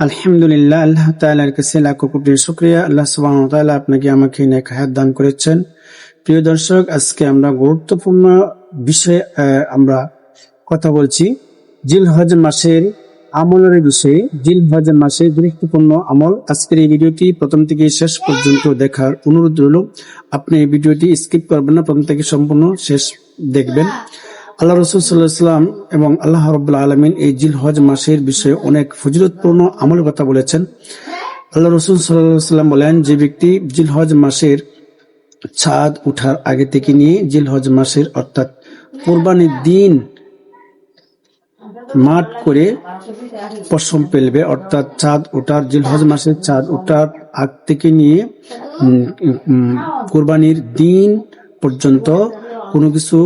আলহামদুলিল্লাহ, আল্লাহ তাআলার কাছে লাখো কোটি শুকরিয়া। আল্লাহ সুবহানাহু ওয়া তাআলা আপনাকে আমাকে নেক হায়াত দান করেছেন। প্রিয় দর্শক, আজকে আমরা গুরুত্বপূর্ণ বিষয়ে আমরা কথা বলছি জিলহজ মাসের আমলের বিষয়ে। জিলহজ মাসের গুরুত্বপূর্ণ আমল। আজকের এই ভিডিওটি প্রথম থেকে শেষ পর্যন্ত দেখার অনুরোধ রইল। আপনি এই ভিডিওটি স্কিপ করবেন না, প্রথম থেকে সম্পূর্ণ শেষ দেখবেন। আল্লাহ রাসূল সাল্লাল্লাহু আলাইহি ওয়াসাল্লাম এবং আল্লাহ রাব্বুল আলামিন এই জিলহজ মাসের বিষয়ে অনেক ফজিলতপূর্ণ আমলের কথা বলেছেন। আল্লাহ রাসূল সাল্লাল্লাহু আলাইহি ওয়াসাল্লাম বলেন, যে ব্যক্তি জিলহজ মাসের চাঁদ ওঠার আগে থেকে নিয়ে জিলহজ মাসের অর্থাৎ কুরবানির দিন মাঠ করে পশম ফেলবে, অর্থাৎ চাঁদ ওঠার জিলহজ মাসের চাঁদ ওঠার আগ থেকে নিয়ে কুরবানির দিন পর্যন্ত কোনো কিছু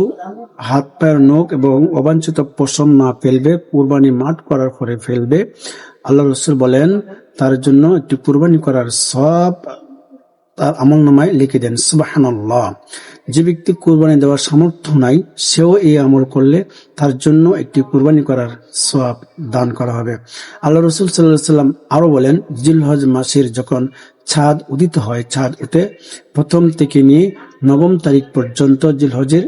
হাত পায়ের নখ এবং অবাঞ্ছিত পশম না ফেলবে, কুরবানি মাঠ করার পরে ফেলবে। আল্লাহ রাসূল বলেন, তার জন্য একটি কুরবানি করার সওয়াব তার আমলনামায় লিখে দেন। সুবহানাল্লাহ। যে ব্যক্তি কুরবানি দেওয়ার সামর্থ্য নাই, সেও এই আমল করলে তার জন্য একটি কুরবানি করার সওয়াব দান করা হবে। আল্লাহ রাসূল সাল্লাল্লাহু আলাইহি ওয়াসাল্লাম আরো বলেন, জিলহজ মাসের যখন চাঁদ উদিত হয়, চাঁদ উঠে প্রথম থেকে নিয়ে ৯ম তারিখ পর্যন্ত জিলহজের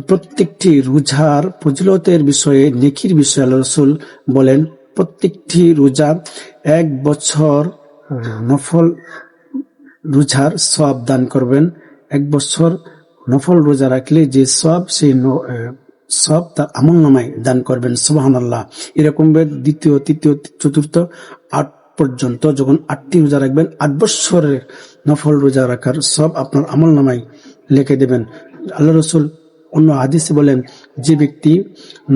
প্রত্যেকটি রোজার ফজিলতের বিষয়ে, নেকির বিষয়ে আল্লাহ রাসূল বলেন, প্রত্যেকটি রোজা ১ বছর নফল রোজার সওয়াব দান করবেন। ১ বছর নফল রোজা রাখলে যে সওয়াব, সেই সওয়াব তার আমলনামায় দান করবেন। সুবহানাল্লাহ। এরকম দ্বিতীয়, তৃতীয়, চতুর্থ, ৮ পর্যন্ত যখন ৮টি রোজা রাখবেন, ৮ বছরের নফল রোজা রাখার সওয়াব আপনার আমলনামায় লিখে দেবেন। আল্লাহ রাসূল অন্য হাদিসে বলেন, যে ব্যক্তি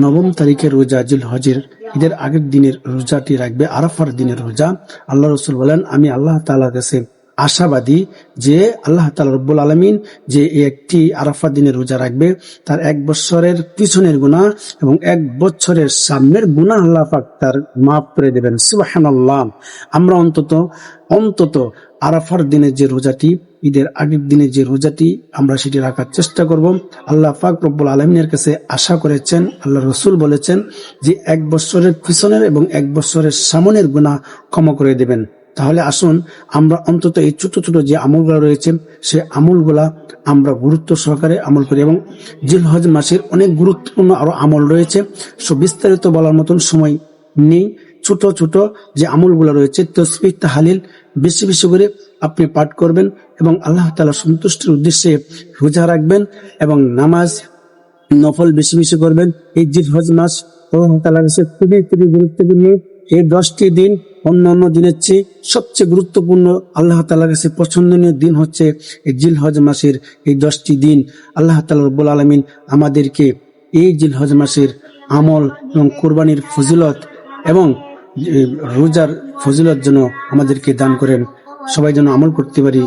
৯ম তারিখের রোজা, জিলহজের ঈদের আগের দিনের রোজাটি রাখবে, আরাফার দিনের রোজা, আল্লাহ রাসূল বলেন, আমি আল্লাহ তাআলার কাছে আশাবাদী যে আল্লাহ তাআলা রব্বুল আলামিন যে একটি আরাফা দিনের রোজা রাখবে, তার ১ বছরের পিছনের গুনাহ এবং ১ বছরের সামনের গুনাহ আল্লাহ পাক তার মাফ করে দেবেন। সুবহানাল্লাহ। আমরা অন্তত আরাফার দিনের যে রোজাটি, ঈদের আগের দিনের যে রোজাটি, আমরা সেটি রাখার চেষ্টা করব। আল্লাহ পাক রব্বুল আলামিনের কাছে আশা করেছেন, আল্লাহ রাসূল বলেছেন যে ১ বছরের পিছনের এবং ১ বছরের সামনের গুনাহ ক্ষমা করে দেবেন। তাহলে আসুন আমরা অন্তত এই ছোট ছোট যে আমলগুলো রয়েছে, সে আমলগুলা আমরা গুরুত্ব সহকারে আমল করি। এবং জিলহজ মাসের অনেক গুরুত্বপূর্ণ আরো আমল রয়েছে, বিস্তারিত বলার মতন সময় নেই। ছোট ছোট যে আমলগুলো রয়েছে, তাসবিহ তাহলিল বেশি বেশি করে আপনি পাঠ করবেন এবং আল্লাহ তাআলা সন্তুষ্টির উদ্দেশ্যে রোজা রাখবেন এবং নামাজ নফল বেশি বেশি করবেন। এই জিলহজ মাস আল্লাহ তাআলার কাছে খুবই খুবই গুরুত্বপূর্ণ। এই 10টি দিন অন্যান্য দিনের চেয়ে সবচেয়ে গুরুত্বপূর্ণ, আল্লাহ তাআলার কাছে পছন্দনীয় দিন হচ্ছে এই জিলহজ মাসের এই 10টি দিন। আল্লাহ তাআলা রব্বুল আলামিন আমাদেরকে এই জিলহজ মাসের আমল এবং কুরবানির ফজিলত এবং রোজার ফজিলত যেন আমাদেরকে দান করেন, সবাই যেন আমল করতে পারি।